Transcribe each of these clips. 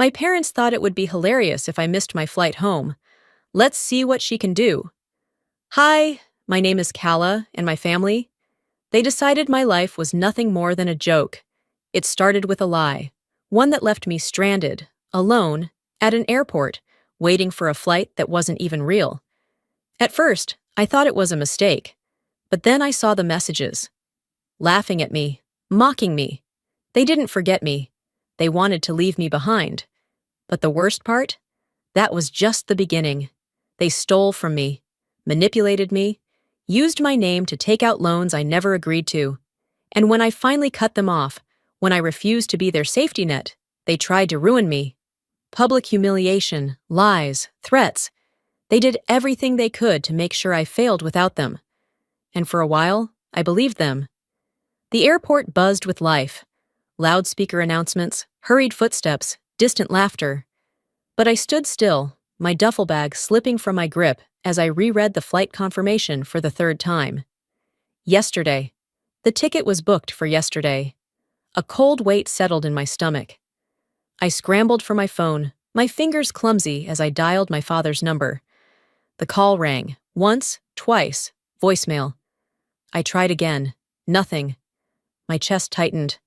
My parents thought it would be hilarious if I missed my flight home. Let's see what she can do. Hi, my name is Kala, and my family. They decided my life was nothing more than a joke. It started with a lie, one that left me stranded, alone, at an airport, waiting for a flight that wasn't even real. At first, I thought it was a mistake, but then I saw the messages. Laughing at me, mocking me. They didn't forget me. They wanted to leave me behind. But the worst part? That was just the beginning. They stole from me, manipulated me, used my name to take out loans I never agreed to. And when I finally cut them off, when I refused to be their safety net, they tried to ruin me. Public humiliation, lies, threats. They did everything they could to make sure I failed without them. And for a while, I believed them. The airport buzzed with life. Loudspeaker announcements, hurried footsteps, distant laughter. But I stood still, my duffel bag slipping from my grip as I reread the flight confirmation for the third time. Yesterday. The ticket was booked for yesterday. A cold weight settled in my stomach. I scrambled for my phone, my fingers clumsy as I dialed my father's number. The call rang, once, twice, voicemail. I tried again. Nothing. My chest tightened.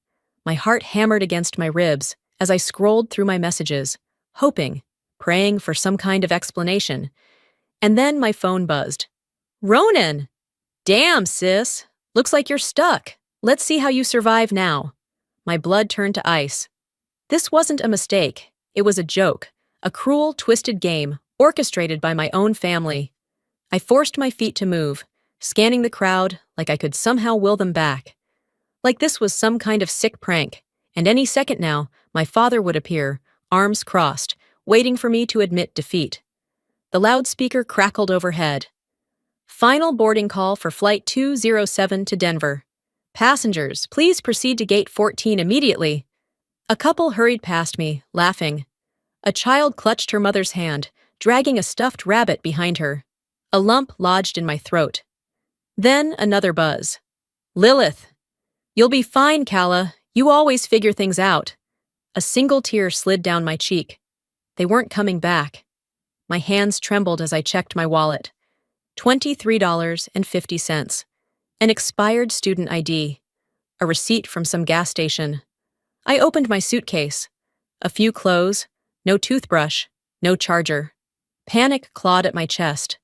My heart hammered against my ribs as I scrolled through my messages, hoping, praying for some kind of explanation. And then my phone buzzed. Ronan! Damn, sis! Looks like you're stuck. Let's see how you survive now. My blood turned to ice. This wasn't a mistake. It was a joke, a cruel, twisted game orchestrated by my own family. I forced my feet to move, scanning the crowd like I could somehow will them back. Like this was some kind of sick prank, and any second now, my father would appear, arms crossed, waiting for me to admit defeat. The loudspeaker crackled overhead. Final boarding call for Flight 207 to Denver. Passengers, please proceed to Gate 14 immediately. A couple hurried past me, laughing. A child clutched her mother's hand, dragging a stuffed rabbit behind her. A lump lodged in my throat. Then another buzz. Lilith! You'll be fine, Kala. You always figure things out. A single tear slid down my cheek. They weren't coming back. My hands trembled as I checked my wallet. $23.50. An expired student ID. A receipt from some gas station. I opened my suitcase. A few clothes, no toothbrush, no charger. Panic clawed at my chest.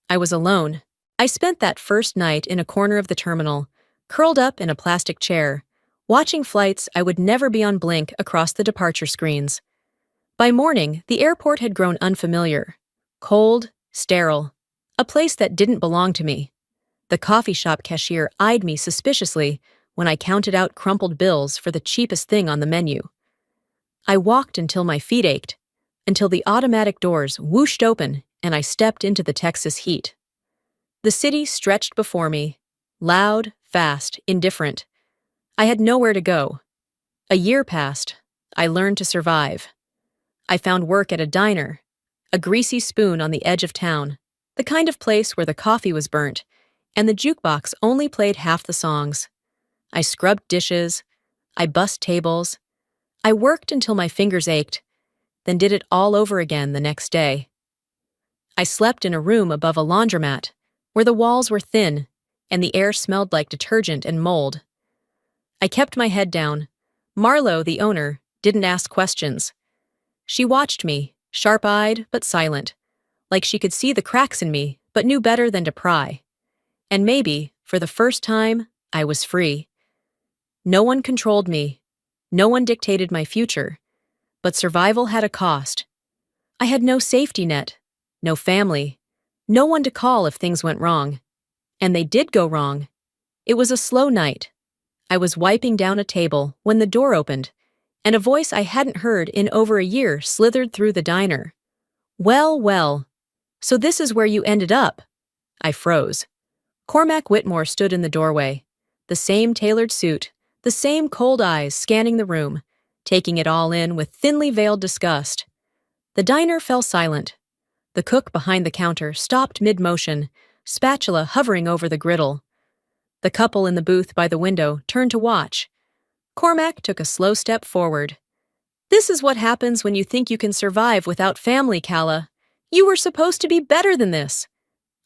I was alone. I spent that first night in a corner of the terminal, curled up in a plastic chair, watching flights I would never be on blink across the departure screens. By morning, the airport had grown unfamiliar. Cold, sterile. A place that didn't belong to me. The coffee shop cashier eyed me suspiciously when I counted out crumpled bills for the cheapest thing on the menu. I walked until my feet ached, until the automatic doors whooshed open and I stepped into the Texas heat. The city stretched before me, loud, fast, indifferent. I had nowhere to go. A year passed. I learned to survive. I found work at a diner, a greasy spoon on the edge of town, the kind of place where the coffee was burnt, and the jukebox only played half the songs. I scrubbed dishes. I bussed tables. I worked until my fingers ached, then did it all over again the next day. I slept in a room above a laundromat, where the walls were thin and the air smelled like detergent and mold. I kept my head down. Marlo, the owner, didn't ask questions. She watched me, sharp-eyed but silent, like she could see the cracks in me but knew better than to pry. And maybe, for the first time, I was free. No one controlled me. No one dictated my future. But survival had a cost. I had no safety net, no family, no one to call if things went wrong. And they did go wrong. It was a slow night. I was wiping down a table when the door opened, and a voice I hadn't heard in over a year slithered through the diner. Well, well. So this is where you ended up. I froze. Cormac Whitmore stood in the doorway. The same tailored suit, the same cold eyes scanning the room, taking it all in with thinly veiled disgust. The diner fell silent. The cook behind the counter stopped mid-motion, spatula hovering over the griddle. The couple in the booth by the window turned to watch. Cormac took a slow step forward. This is what happens when you think you can survive without family, Kala. You were supposed to be better than this.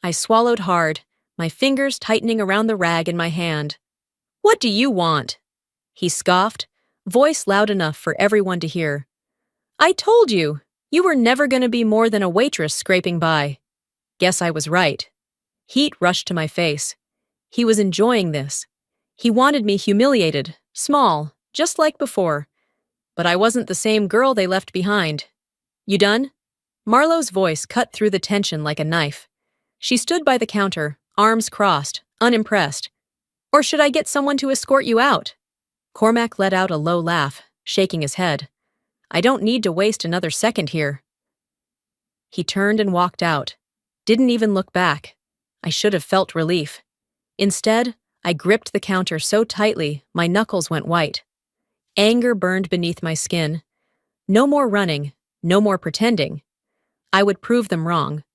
I swallowed hard, my fingers tightening around the rag in my hand. What do you want? He scoffed, voice loud enough for everyone to hear. I told you, you were never going to be more than a waitress scraping by. Guess I was right. Heat rushed to my face. He was enjoying this. He wanted me humiliated, small, just like before. But I wasn't the same girl they left behind. You done? Marlowe's voice cut through the tension like a knife. She stood by the counter, arms crossed, unimpressed. Or should I get someone to escort you out? Cormac let out a low laugh, shaking his head. I don't need to waste another second here. He turned and walked out. Didn't even look back. I should have felt relief. Instead, I gripped the counter so tightly my knuckles went white. Anger burned beneath my skin. No more running, no more pretending. I would prove them wrong.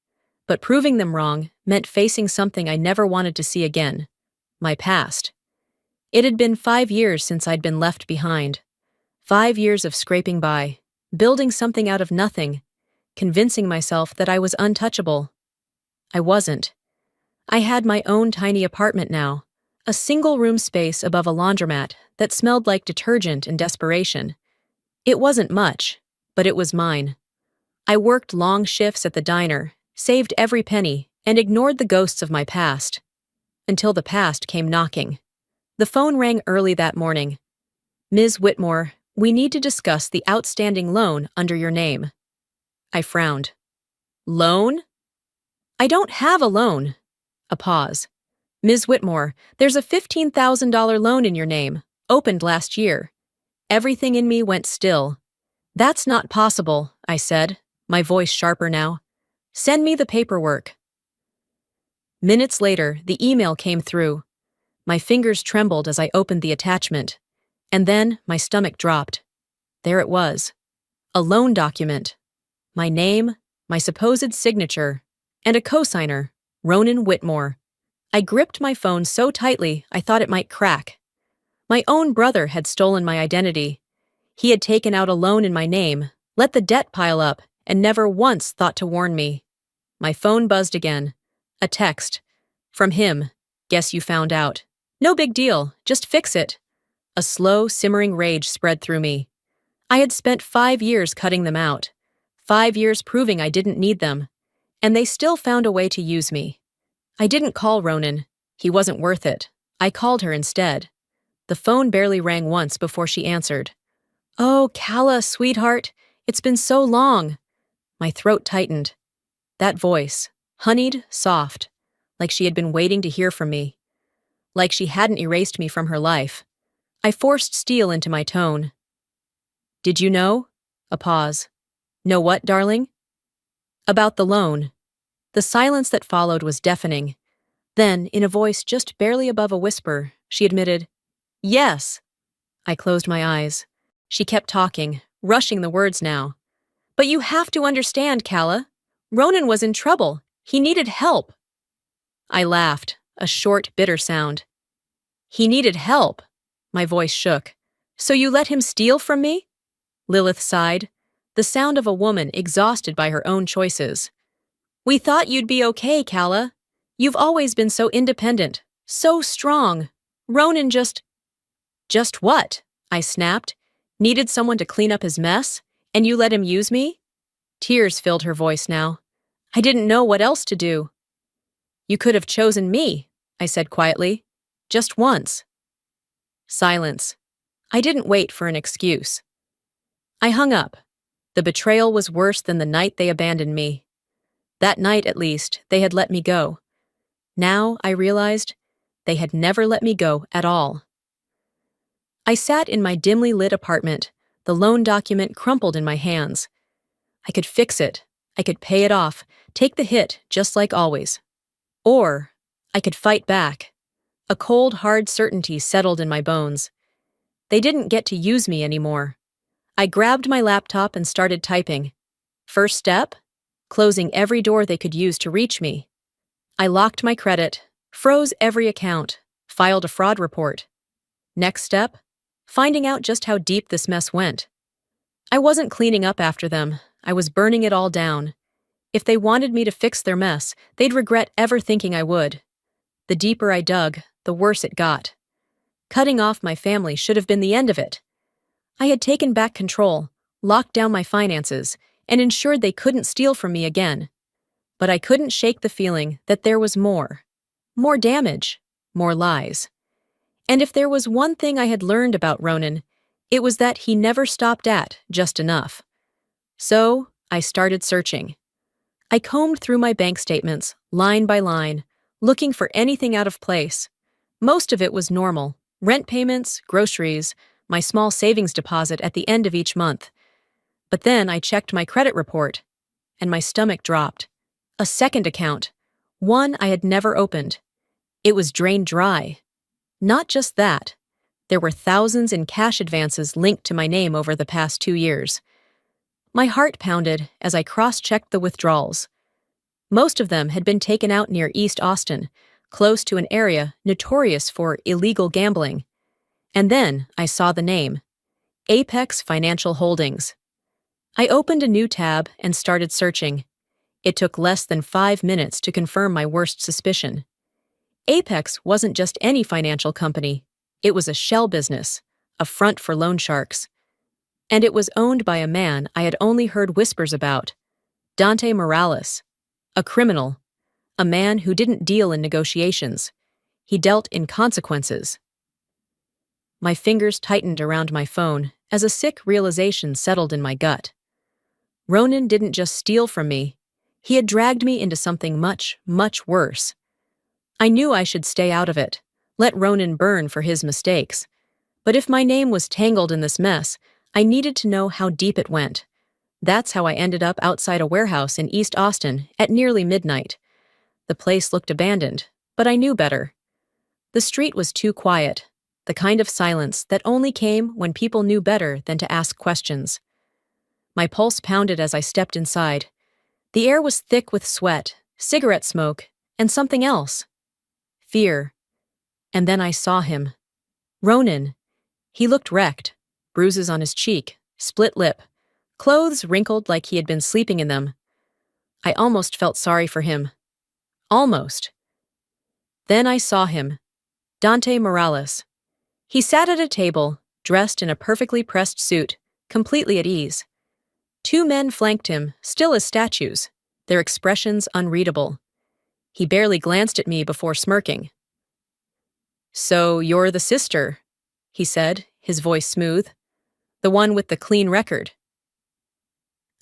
But proving them wrong meant facing something I never wanted to see again. My past. It had been 5 years since I'd been left behind. 5 years of scraping by, building something out of nothing, convincing myself that I was untouchable. I wasn't. I had my own tiny apartment now, a single-room space above a laundromat that smelled like detergent and desperation. It wasn't much, but it was mine. I worked long shifts at the diner, saved every penny, and ignored the ghosts of my past. Until the past came knocking. The phone rang early that morning. Ms. Whitmore, we need to discuss the outstanding loan under your name. I frowned. Loan? I don't have a loan. A pause. Ms. Whitmore, there's a $15,000 loan in your name, opened last year. Everything in me went still. That's not possible, I said, my voice sharper now. Send me the paperwork. Minutes later, the email came through. My fingers trembled as I opened the attachment. And then my stomach dropped. There it was. A loan document. My name, my supposed signature, and a cosigner, Ronan Whitmore. I gripped my phone so tightly I thought it might crack. My own brother had stolen my identity. He had taken out a loan in my name, let the debt pile up, and never once thought to warn me. My phone buzzed again. A text. From him. Guess you found out. No big deal, just fix it. A slow, simmering rage spread through me. I had spent 5 years cutting them out. 5 years proving I didn't need them. And they still found a way to use me. I didn't call Ronan. He wasn't worth it. I called her instead. The phone barely rang once before she answered. Oh, Kala, sweetheart, it's been so long. My throat tightened. That voice, honeyed, soft, like she had been waiting to hear from me. Like she hadn't erased me from her life. I forced steel into my tone. Did you know? A pause. Know what, darling? About the loan. The silence that followed was deafening. Then, in a voice just barely above a whisper, she admitted, Yes. I closed my eyes. She kept talking, rushing the words now. But you have to understand, Kala. Ronan was in trouble. He needed help. I laughed, a short, bitter sound. He needed help. My voice shook. So you let him steal from me? Lilith sighed, the sound of a woman exhausted by her own choices. We thought you'd be okay, Kala. You've always been so independent, so strong. Ronan just what? I snapped. Needed someone to clean up his mess, and you let him use me? Tears filled her voice now. I didn't know what else to do. You could have chosen me, I said quietly. Just once. Silence. I didn't wait for an excuse. I hung up. The betrayal was worse than the night they abandoned me. That night, at least, they had let me go. Now, I realized, they had never let me go at all. I sat in my dimly lit apartment, the loan document crumpled in my hands. I could fix it. I could pay it off, take the hit just like always. Or I could fight back. A cold, hard certainty settled in my bones. They didn't get to use me anymore. I grabbed my laptop and started typing. First step? Closing every door they could use to reach me. I locked my credit, froze every account, filed a fraud report. Next step? Finding out just how deep this mess went. I wasn't cleaning up after them. I was burning it all down. If they wanted me to fix their mess, they'd regret ever thinking I would. The deeper I dug, the worse it got. Cutting off my family should have been the end of it. I had taken back control, locked down my finances, and ensured they couldn't steal from me again. But I couldn't shake the feeling that there was more. More damage, more lies. And if there was one thing I had learned about Ronan, it was that he never stopped at just enough. So, I started searching. I combed through my bank statements, line by line, looking for anything out of place. Most of it was normal: rent payments, groceries, my small savings deposit at the end of each month. But then I checked my credit report, and my stomach dropped. A second account, one I had never opened. It was drained dry. Not just that, there were thousands in cash advances linked to my name over the past 2 years. My heart pounded as I cross-checked the withdrawals. Most of them had been taken out near East Austin, close to an area notorious for illegal gambling. And then I saw the name: Apex Financial Holdings. I opened a new tab and started searching. It took less than 5 minutes to confirm my worst suspicion. Apex wasn't just any financial company. It was a shell business, a front for loan sharks. And it was owned by a man I had only heard whispers about: Dante Morales. A criminal. A man who didn't deal in negotiations. He dealt in consequences. My fingers tightened around my phone as a sick realization settled in my gut. Ronan didn't just steal from me. He had dragged me into something much, much worse. I knew I should stay out of it, let Ronan burn for his mistakes. But if my name was tangled in this mess, I needed to know how deep it went. That's how I ended up outside a warehouse in East Austin at nearly midnight. The place looked abandoned, but I knew better. The street was too quiet, the kind of silence that only came when people knew better than to ask questions. My pulse pounded as I stepped inside. The air was thick with sweat, cigarette smoke, and something else. Fear. And then I saw him. Ronan. He looked wrecked, bruises on his cheek, split lip, clothes wrinkled like he had been sleeping in them. I almost felt sorry for him. Almost. Then I saw him. Dante Morales. He sat at a table, dressed in a perfectly pressed suit, completely at ease. 2 men flanked him, still as statues, their expressions unreadable. He barely glanced at me before smirking. "So you're the sister," he said, his voice smooth. "The one with the clean record."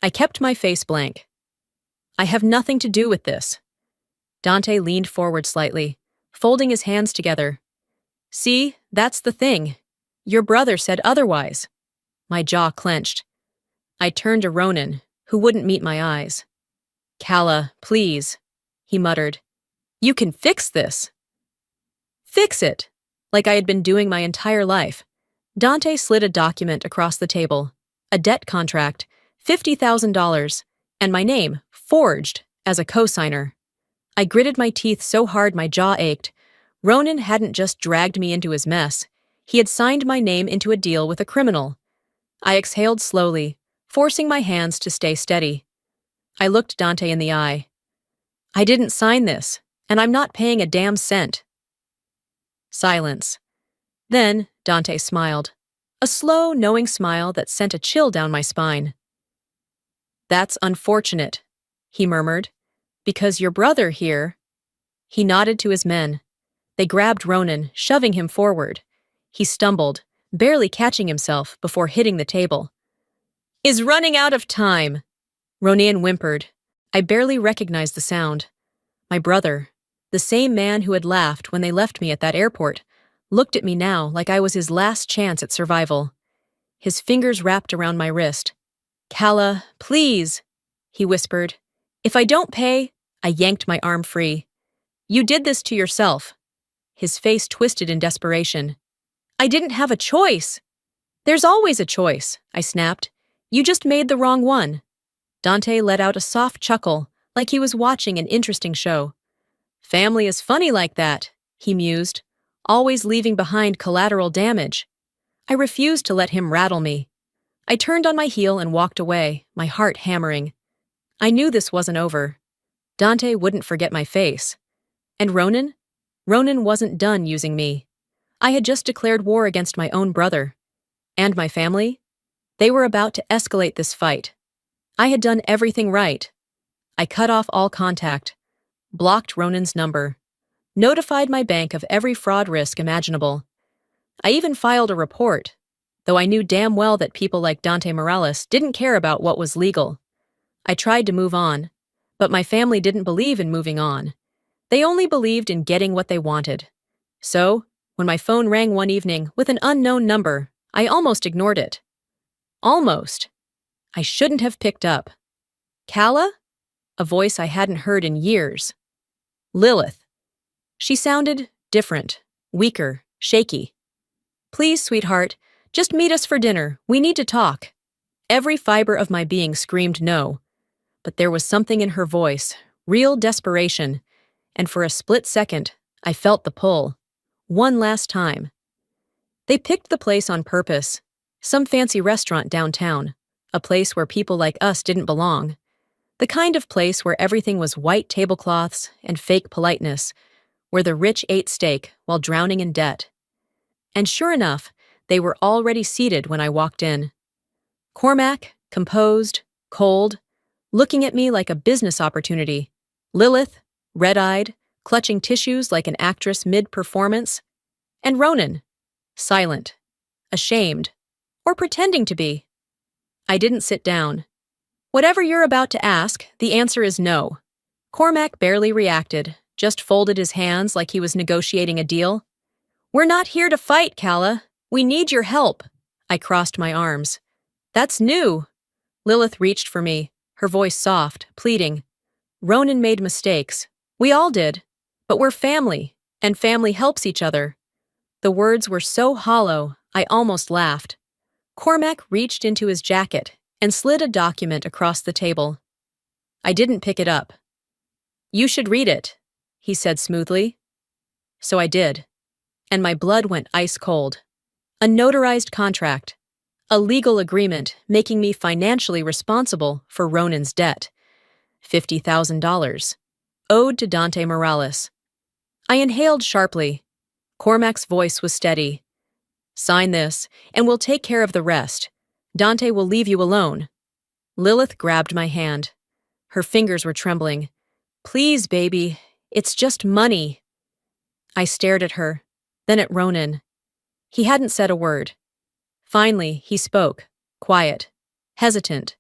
I kept my face blank. "I have nothing to do with this." Dante leaned forward slightly, folding his hands together. "See, that's the thing. Your brother said otherwise." My jaw clenched. I turned to Ronan, who wouldn't meet my eyes. "Calla, please," he muttered. "You can fix this." Fix it, like I had been doing my entire life. Dante slid a document across the table. A debt contract, $50,000, and my name, forged, as a co-signer. I gritted my teeth so hard my jaw ached. Ronan hadn't just dragged me into his mess. He had signed my name into a deal with a criminal. I exhaled slowly, forcing my hands to stay steady. I looked Dante in the eye. "I didn't sign this, and I'm not paying a damn cent." Silence. Then Dante smiled. A slow, knowing smile that sent a chill down my spine. "That's unfortunate," he murmured. "Because your brother here—" He nodded to his men. They grabbed Ronan, shoving him forward. He stumbled, barely catching himself before hitting the table. "Is running out of time," Ronan whimpered. I barely recognized the sound. My brother, the same man who had laughed when they left me at that airport, looked at me now like I was his last chance at survival. His fingers wrapped around my wrist. "Calla, please," he whispered. "If I don't pay—" I yanked my arm free. "You did this to yourself." His face twisted in desperation. "I didn't have a choice." "There's always a choice," I snapped. "You just made the wrong one." Dante let out a soft chuckle, like he was watching an interesting show. "Family is funny like that," he mused, "always leaving behind collateral damage." I refused to let him rattle me. I turned on my heel and walked away, my heart hammering. I knew this wasn't over. Dante wouldn't forget my face. And Ronan? Ronan wasn't done using me. I had just declared war against my own brother. And my family? They were about to escalate this fight. I had done everything right. I cut off all contact, blocked Ronan's number, notified my bank of every fraud risk imaginable. I even filed a report, though I knew damn well that people like Dante Morales didn't care about what was legal. I tried to move on, but my family didn't believe in moving on. They only believed in getting what they wanted. So, when my phone rang one evening with an unknown number, I almost ignored it. Almost. I shouldn't have picked up. Calla? A voice I hadn't heard in years. Lilith. She sounded different, weaker, shaky. Please, sweetheart, just meet us for dinner. We need to talk. Every fiber of my being screamed no. But there was something in her voice, real desperation, and for a split second, I felt the pull. One last time. They picked the place on purpose. Some fancy restaurant downtown. A place where people like us didn't belong. The kind of place where everything was white tablecloths and fake politeness, where the rich ate steak while drowning in debt. And sure enough, they were already seated when I walked in. Cormac, composed, cold, looking at me like a business opportunity. Lilith, red-eyed, clutching tissues like an actress mid-performance. And Ronan, silent, ashamed, or pretending to be. I didn't sit down. Whatever you're about to ask, the answer is no. Cormac barely reacted, just folded his hands like he was negotiating a deal. We're not here to fight, Calla. We need your help. I crossed my arms. That's new. Lilith reached for me, her voice soft, pleading. Ronan made mistakes. We all did. But we're family, and family helps each other. The words were so hollow, I almost laughed. Cormac reached into his jacket and slid a document across the table. I didn't pick it up. You should read it, he said smoothly. So I did, and my blood went ice cold. A notarized contract, a legal agreement making me financially responsible for Ronan's debt. $50,000, owed to Dante Morales. I inhaled sharply. Cormac's voice was steady. Sign this, and we'll take care of the rest. Dante will leave you alone. Lilith grabbed my hand. Her fingers were trembling. Please, baby, it's just money. I stared at her, then at Ronan. He hadn't said a word. Finally, he spoke, quiet, hesitant.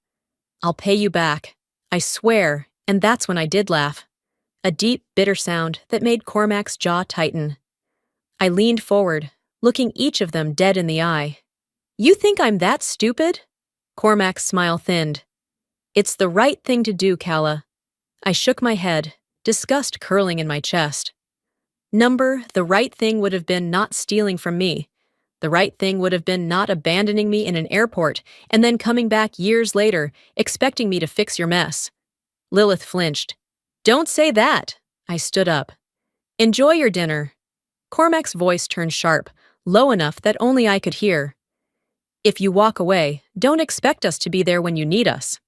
I'll pay you back, I swear, and that's when I did laugh. A deep, bitter sound that made Cormac's jaw tighten. I leaned forward, looking each of them dead in the eye. You think I'm that stupid? Cormac's smile thinned. It's the right thing to do, Calla. I shook my head, disgust curling in my chest. The right thing would have been not stealing from me. The right thing would have been not abandoning me in an airport and then coming back years later, expecting me to fix your mess. Lilith flinched. Don't say that. I stood up. Enjoy your dinner. Cormac's voice turned sharp, low enough that only I could hear. If you walk away, don't expect us to be there when you need us.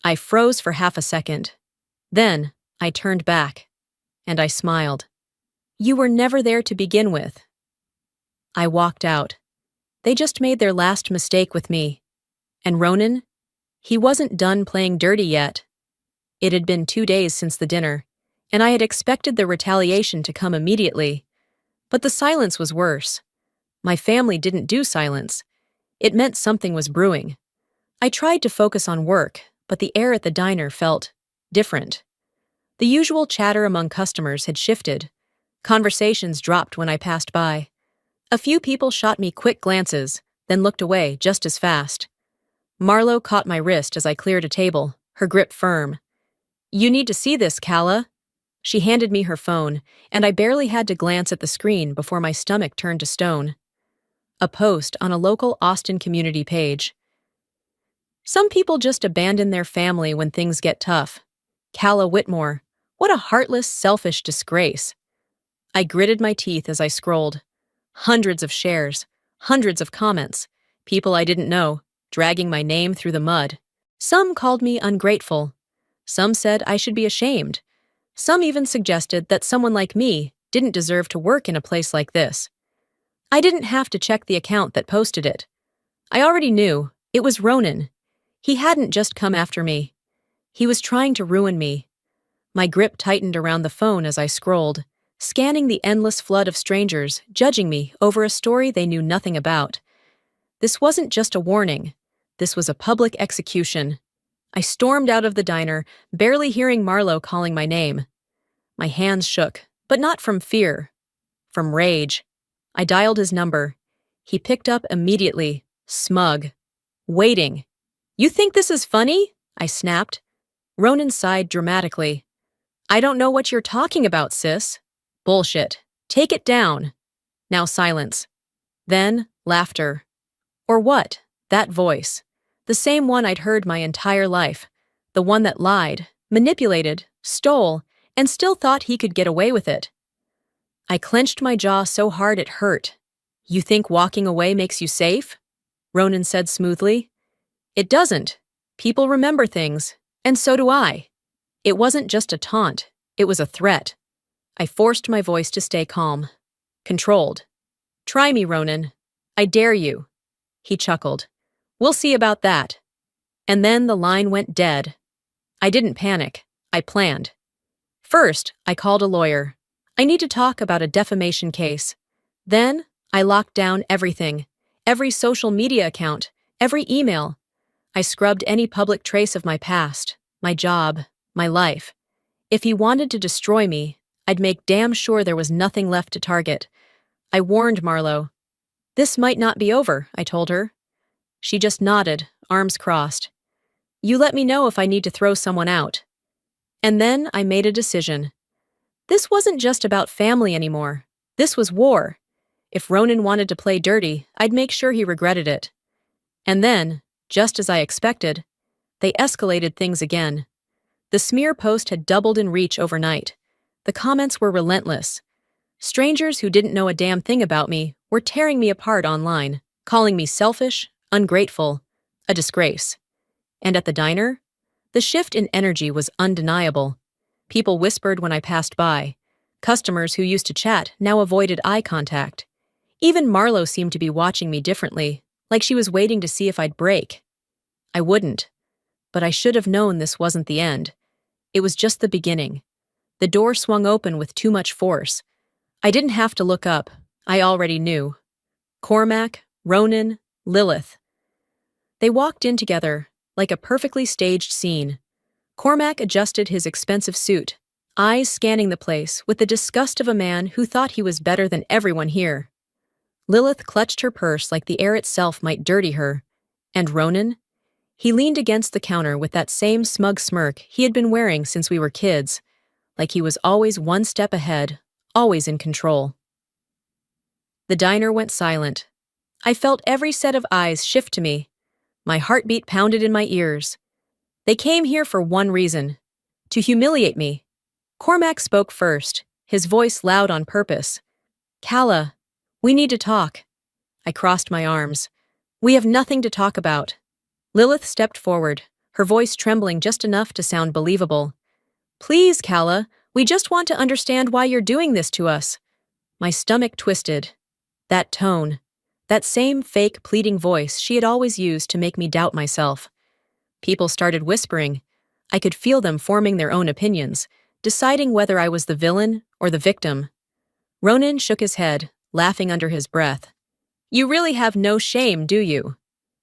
I froze for half a second. Then, I turned back. And I smiled. You were never there to begin with. I walked out. They just made their last mistake with me. And Ronan? He wasn't done playing dirty yet. It had been 2 days since the dinner, and I had expected the retaliation to come immediately. But the silence was worse. My family didn't do silence. It meant something was brewing. I tried to focus on work, but the air at the diner felt different. The usual chatter among customers had shifted. Conversations dropped when I passed by. A few people shot me quick glances, then looked away just as fast. Marlo caught my wrist as I cleared a table, her grip firm. You need to see this, Calla. She handed me her phone, and I barely had to glance at the screen before my stomach turned to stone. A post on a local Austin community page. Some people just abandon their family when things get tough. Calla Whitmore. What a heartless, selfish disgrace. I gritted my teeth as I scrolled. Hundreds of shares, hundreds of comments, people I didn't know, dragging my name through the mud. Some called me ungrateful. Some said I should be ashamed. Some even suggested that someone like me didn't deserve to work in a place like this. I didn't have to check the account that posted it. I already knew it was Ronan. He hadn't just come after me. He was trying to ruin me. My grip tightened around the phone as I scrolled, scanning the endless flood of strangers judging me over a story they knew nothing about. This wasn't just a warning. This was a public execution. I stormed out of the diner, barely hearing Marlowe calling my name. My hands shook, but not from fear, from rage. I dialed his number. He picked up immediately, smug, waiting. "You think this is funny?" I snapped. Ronan sighed dramatically. "I don't know what you're talking about, sis." "Bullshit. Take it down." Now silence. Then laughter. Or what? That voice. The same one I'd heard my entire life. The one that lied, manipulated, stole, and still thought he could get away with it. I clenched my jaw so hard it hurt. "You think walking away makes you safe?" Ronan said smoothly. "It doesn't. People remember things, and so do I." It wasn't just a taunt, it was a threat. I forced my voice to stay calm, controlled. "Try me, Ronan. I dare you." He chuckled. "We'll see about that." And then the line went dead. I didn't panic. I planned. First, I called a lawyer. I need to talk about a defamation case. Then, I locked down everything. Every social media account, every email. I scrubbed any public trace of my past, my job, my life. If he wanted to destroy me, I'd make damn sure there was nothing left to target. I warned Marlowe. "This might not be over," I told her. She just nodded, arms crossed. "You let me know if I need to throw someone out." And then I made a decision. This wasn't just about family anymore. This was war. If Ronan wanted to play dirty, I'd make sure he regretted it. And then, just as I expected, they escalated things again. The smear post had doubled in reach overnight. The comments were relentless. Strangers who didn't know a damn thing about me were tearing me apart online, calling me selfish, ungrateful, a disgrace. And at the diner, the shift in energy was undeniable. People whispered when I passed by. Customers who used to chat now avoided eye contact. Even Marlowe seemed to be watching me differently, like she was waiting to see if I'd break. I wouldn't. But I should have known this wasn't the end. It was just the beginning. The door swung open with too much force. I didn't have to look up. I already knew. Cormac, Ronan, Lilith. They walked in together, like a perfectly staged scene. Cormac adjusted his expensive suit, eyes scanning the place with the disgust of a man who thought he was better than everyone here. Lilith clutched her purse like the air itself might dirty her. And Ronan? He leaned against the counter with that same smug smirk he had been wearing since we were kids, like he was always one step ahead, always in control. The diner went silent. I felt every set of eyes shift to me. My heartbeat pounded in my ears. They came here for one reason: to humiliate me. Cormac spoke first, his voice loud on purpose. "Calla, we need to talk." I crossed my arms. "We have nothing to talk about." Lilith stepped forward, her voice trembling just enough to sound believable. "Please, Calla, we just want to understand why you're doing this to us." My stomach twisted. That tone, that same fake pleading voice she had always used to make me doubt myself. People started whispering. I could feel them forming their own opinions, deciding whether I was the villain or the victim. Ronan shook his head, laughing under his breath. "You really have no shame, do you?"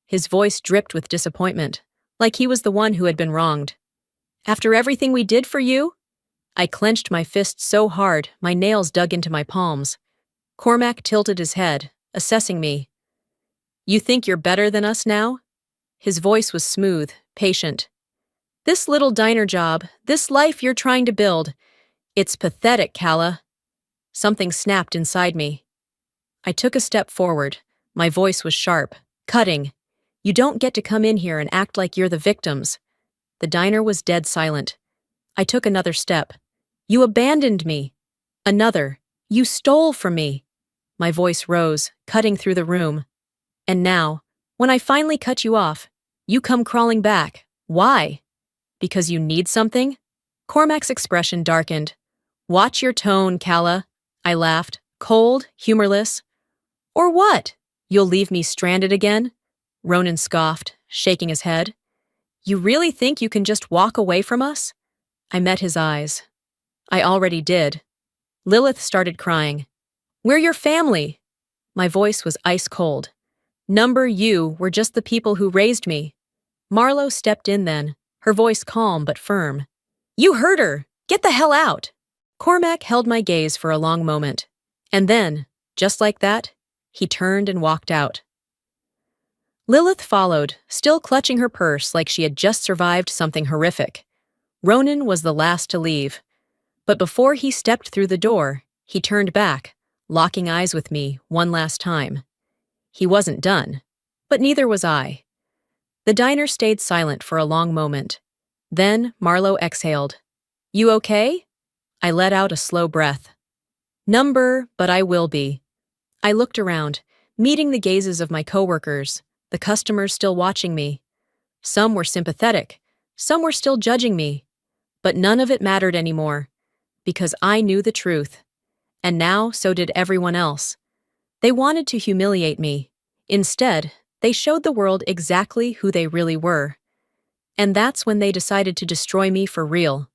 His voice dripped with disappointment, like he was the one who had been wronged. "After everything we did for you?" I clenched my fists so hard, my nails dug into my palms. Cormac tilted his head, assessing me. "You think you're better than us now?" His voice was smooth, patient. "This little diner job, this life you're trying to build, it's pathetic, Calla." Something snapped inside me. I took a step forward. My voice was sharp, cutting. "You don't get to come in here and act like you're the victims." The diner was dead silent. I took another step. "You abandoned me." Another. "You stole from me." My voice rose, cutting through the room. "And now, When I finally cut you off, you come crawling back. Why? Because you need something? Cormac's expression darkened. Watch your tone, Calla. I laughed, cold, humorless. Or what? You'll leave me stranded again? Ronan scoffed, shaking his head. You really think you can just walk away from us? I met his eyes. I already did. Lilith started crying. We're your family. My voice was ice cold. Number you were just the people who raised me. Marlowe stepped in then, her voice calm but firm. You hurt her! Get the hell out! Cormac held my gaze for a long moment. And then, just like that, he turned and walked out. Lilith followed, still clutching her purse like she had just survived something horrific. Ronan was the last to leave. But before he stepped through the door, he turned back, locking eyes with me one last time. He wasn't done, but neither was I. The diner stayed silent for a long moment. Then Marlowe exhaled. You okay? I let out a slow breath. Number, but I will be. I looked around, meeting the gazes of my coworkers, the customers still watching me. Some were sympathetic, some were still judging me. But none of it mattered anymore, because I knew the truth. And now so did everyone else. They wanted to humiliate me. Instead, they showed the world exactly who they really were. And that's when they decided to destroy me for real.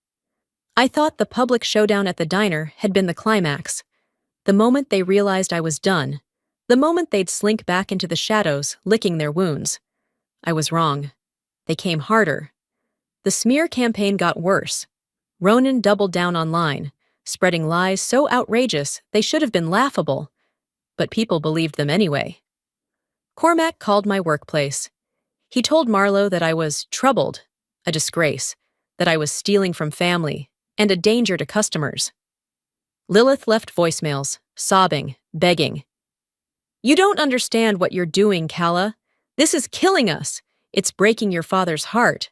I thought the public showdown at the diner had been the climax. The moment they realized I was done, the moment they'd slink back into the shadows, licking their wounds. I was wrong. They came harder. The smear campaign got worse. Ronan doubled down online, spreading lies so outrageous they should have been laughable. But people believed them anyway. Cormac called my workplace. He told Marlowe that I was troubled, a disgrace, that I was stealing from family, and a danger to customers. Lilith left voicemails, sobbing, begging. You don't understand what you're doing, Calla. This is killing us. It's breaking your father's heart.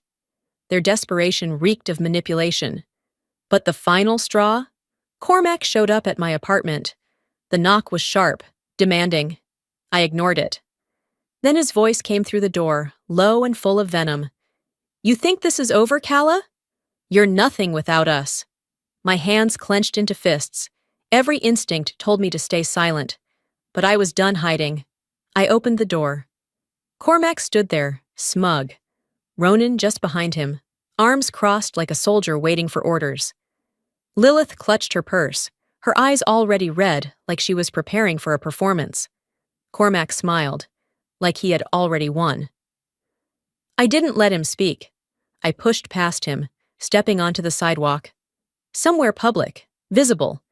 Their desperation reeked of manipulation. But the final straw? Cormac showed up at my apartment. The knock was sharp, demanding. I ignored it. Then his voice came through the door, low and full of venom. You think this is over, Calla? You're nothing without us. My hands clenched into fists. Every instinct told me to stay silent. But I was done hiding. I opened the door. Cormac stood there, smug. Ronan just behind him, arms crossed like a soldier waiting for orders. Lilith clutched her purse, her eyes already red like she was preparing for a performance. Cormac smiled, like he had already won. I didn't let him speak. I pushed past him, stepping onto the sidewalk. Somewhere public, visible.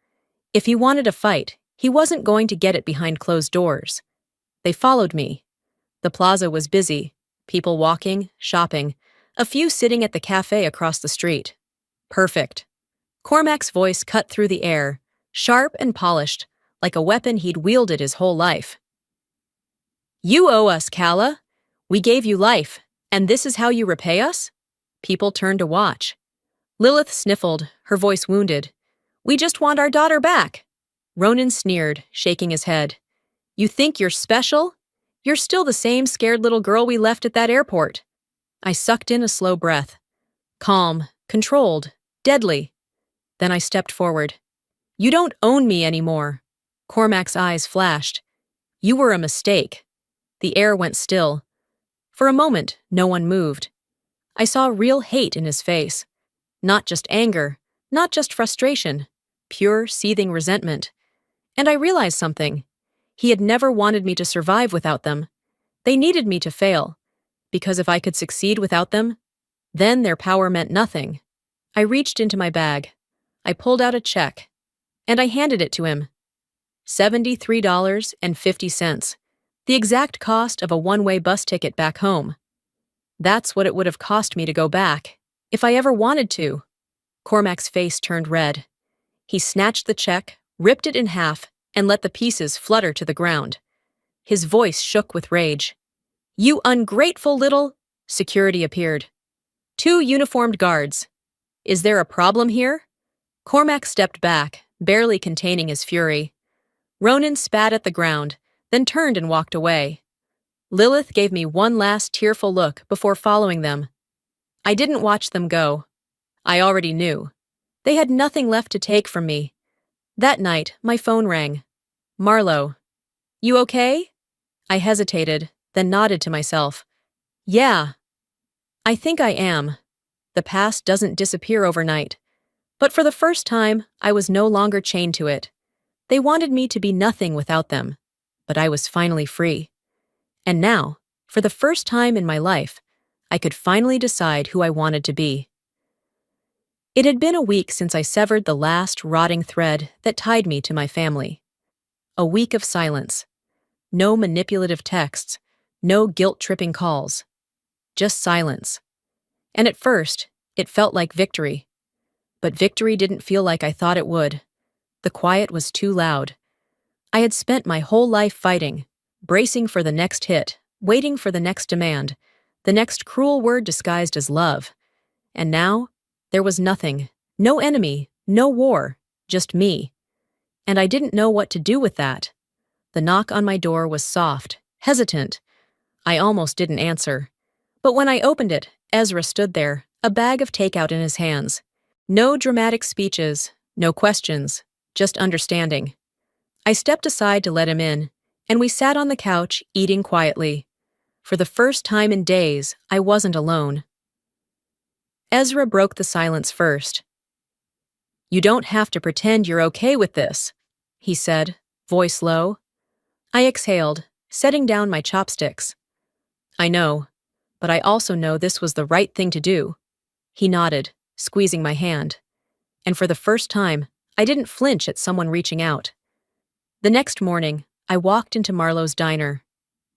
If he wanted a fight, he wasn't going to get it behind closed doors. They followed me. The plaza was busy, people walking, shopping, a few sitting at the cafe across the street. Perfect. Cormac's voice cut through the air, sharp and polished, like a weapon he'd wielded his whole life. You owe us, Calla. We gave you life, and this is how you repay us? People turned to watch. Lilith sniffled, her voice wounded. We just want our daughter back. Ronan sneered, shaking his head. You think you're special? You're still the same scared little girl we left at that airport. I sucked in a slow breath. Calm, controlled, deadly. Then I stepped forward. You don't own me anymore. Cormac's eyes flashed. You were a mistake. The air went still. For a moment, no one moved. I saw real hate in his face. Not just anger, not just frustration, pure, seething resentment. And I realized something. He had never wanted me to survive without them. They needed me to fail, because if I could succeed without them, then their power meant nothing. I reached into my bag. I pulled out a check, and I handed it to him. $73.50, the exact cost of a one-way bus ticket back home. That's what it would have cost me to go back, if I ever wanted to. Cormac's face turned red. He snatched the check, ripped it in half, and let the pieces flutter to the ground. His voice shook with rage. You ungrateful little... Security appeared. 2 uniformed guards. Is there a problem here? Cormac stepped back, barely containing his fury. Ronan spat at the ground, then turned and walked away. Lilith gave me one last tearful look before following them. I didn't watch them go. I already knew. They had nothing left to take from me. That night, my phone rang. Marlo. You okay? I hesitated, then nodded to myself. Yeah. I think I am. The past doesn't disappear overnight. But for the first time, I was no longer chained to it. They wanted me to be nothing without them. But I was finally free. And now, for the first time in my life, I could finally decide who I wanted to be. It had been a week since I severed the last rotting thread that tied me to my family. A week of silence. No manipulative texts, no guilt-tripping calls. Just silence. And at first, it felt like victory. But victory didn't feel like I thought it would. The quiet was too loud. I had spent my whole life fighting, bracing for the next hit, waiting for the next demand, the next cruel word disguised as love. And now, there was nothing. No enemy, no war, just me. And I didn't know what to do with that. The knock on my door was soft, hesitant. I almost didn't answer. But when I opened it, Ezra stood there, a bag of takeout in his hands. No dramatic speeches, no questions, just understanding. I stepped aside to let him in, and we sat on the couch, eating quietly. For the first time in days, I wasn't alone. Ezra broke the silence first. You don't have to pretend you're okay with this, he said, voice low. I exhaled, setting down my chopsticks. I know, but I also know this was the right thing to do. He nodded, squeezing my hand. And for the first time, I didn't flinch at someone reaching out. The next morning, I walked into Marlo's diner,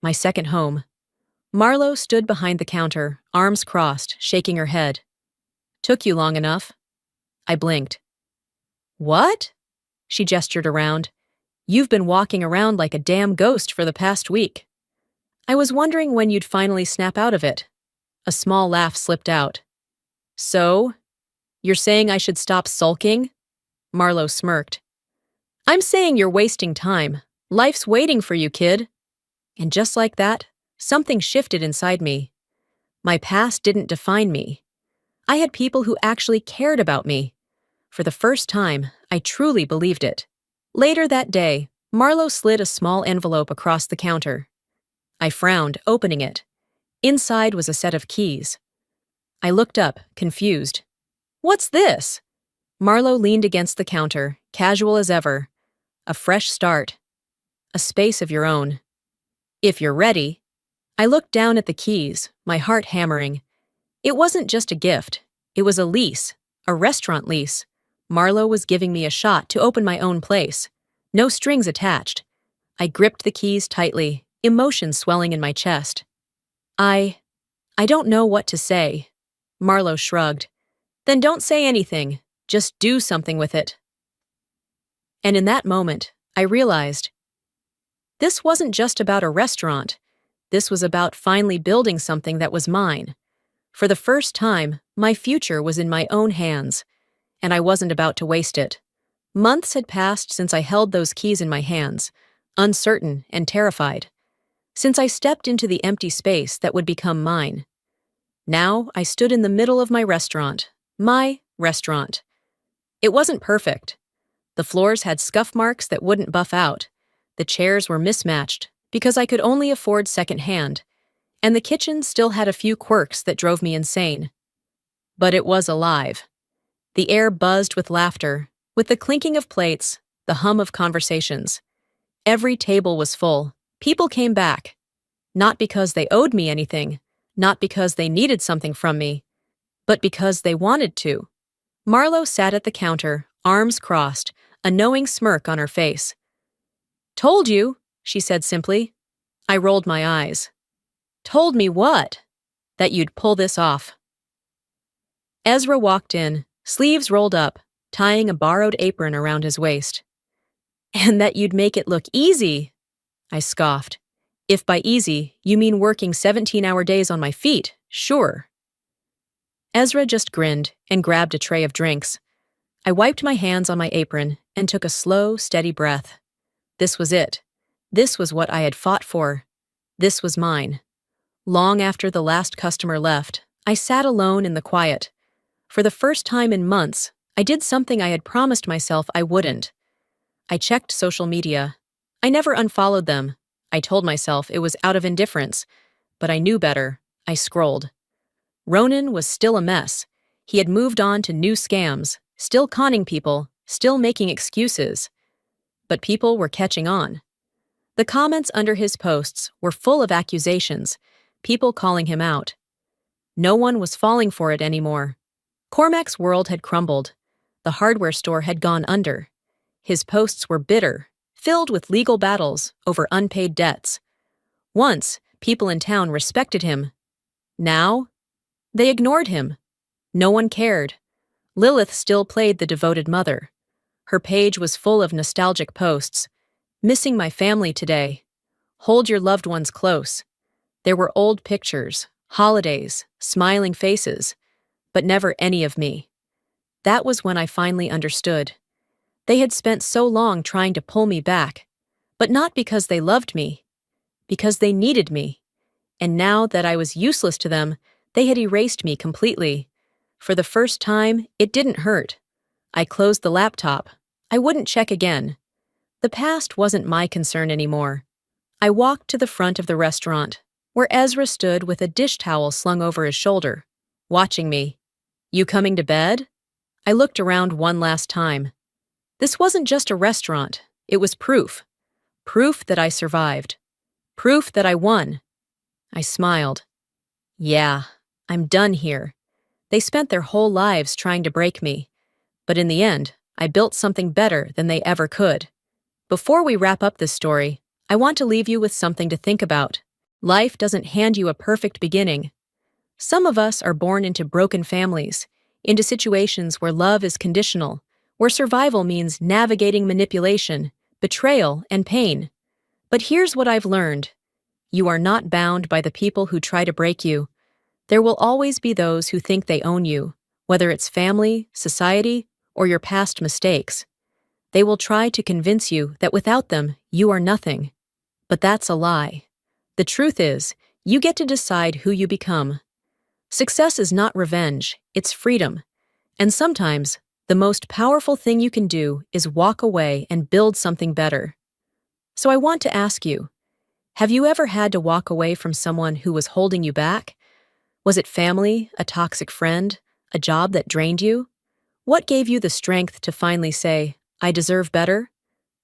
my second home. Marlo stood behind the counter, arms crossed, shaking her head. Took you long enough? I blinked. What? She gestured around. You've been walking around like a damn ghost for the past week. I was wondering when you'd finally snap out of it. A small laugh slipped out. So? You're saying I should stop sulking? Marlo smirked. I'm saying you're wasting time. Life's waiting for you, kid. And just like that, something shifted inside me. My past didn't define me. I had people who actually cared about me. For the first time, I truly believed it. Later that day, Marlo slid a small envelope across the counter. I frowned, opening it. Inside was a set of keys. I looked up, confused. What's this? Marlo leaned against the counter, casual as ever. A fresh start. A space of your own. If you're ready. I looked down at the keys, my heart hammering. It wasn't just a gift. It was a lease, a restaurant lease. Marlo was giving me a shot to open my own place. No strings attached. I gripped the keys tightly, emotion swelling in my chest. I don't know what to say. Marlo shrugged. Then don't say anything. Just do something with it. And in that moment, I realized this wasn't just about a restaurant. This was about finally building something that was mine. For the first time, my future was in my own hands, and I wasn't about to waste it. Months had passed since I held those keys in my hands, uncertain and terrified. Since I stepped into the empty space that would become mine. Now I stood in the middle of my restaurant. My restaurant. It wasn't perfect. The floors had scuff marks that wouldn't buff out. The chairs were mismatched because I could only afford secondhand, and the kitchen still had a few quirks that drove me insane. But it was alive. The air buzzed with laughter, with the clinking of plates, the hum of conversations. Every table was full. People came back. Not because they owed me anything, not because they needed something from me, but because they wanted to. Marlo sat at the counter, arms crossed, a knowing smirk on her face. Told you, she said simply. I rolled my eyes. Told me what? That you'd pull this off. Ezra walked in, sleeves rolled up, tying a borrowed apron around his waist. And that you'd make it look easy, I scoffed. If by easy, you mean working 17-hour days on my feet, sure. Ezra just grinned and grabbed a tray of drinks. I wiped my hands on my apron and took a slow, steady breath. This was it. This was what I had fought for. This was mine. Long after the last customer left, I sat alone in the quiet. For the first time in months, I did something I had promised myself I wouldn't. I checked social media. I never unfollowed them. I told myself it was out of indifference, but I knew better. I scrolled. Ronan was still a mess. He had moved on to new scams, still conning people, still making excuses. But people were catching on. The comments under his posts were full of accusations, people calling him out. No one was falling for it anymore. Cormac's world had crumbled. The hardware store had gone under. His posts were bitter, filled with legal battles over unpaid debts. Once, people in town respected him. Now, they ignored him. No one cared. Lilith still played the devoted mother. Her page was full of nostalgic posts. Missing my family today. Hold your loved ones close. There were old pictures, holidays, smiling faces, but never any of me. That was when I finally understood. They had spent so long trying to pull me back, but not because they loved me, because they needed me. And now that I was useless to them, they had erased me completely. For the first time, it didn't hurt. I closed the laptop. I wouldn't check again. The past wasn't my concern anymore. I walked to the front of the restaurant, where Ezra stood with a dish towel slung over his shoulder, watching me. You coming to bed? I looked around one last time. This wasn't just a restaurant, it was proof. Proof that I survived. Proof that I won. I smiled. Yeah, I'm done here. They spent their whole lives trying to break me. But in the end, I built something better than they ever could. Before we wrap up this story, I want to leave you with something to think about. Life doesn't hand you a perfect beginning. Some of us are born into broken families, into situations where love is conditional, where survival means navigating manipulation, betrayal, and pain. But here's what I've learned. You are not bound by the people who try to break you. There will always be those who think they own you, whether it's family, society, or your past mistakes. They will try to convince you that without them, you are nothing. But that's a lie. The truth is, you get to decide who you become. Success is not revenge, it's freedom. And sometimes, the most powerful thing you can do is walk away and build something better. So I want to ask you, have you ever had to walk away from someone who was holding you back? Was it family, a toxic friend, a job that drained you? What gave you the strength to finally say, I deserve better?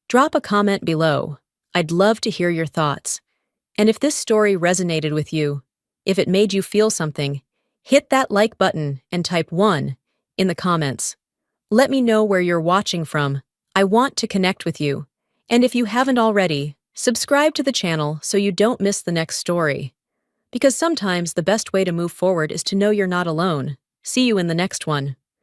Drop a comment below. I'd love to hear your thoughts. And if this story resonated with you, if it made you feel something, hit that like button and type 1 in the comments. Let me know where you're watching from. I want to connect with you. And if you haven't already, subscribe to the channel so you don't miss the next story. Because sometimes the best way to move forward is to know you're not alone. See you in the next one.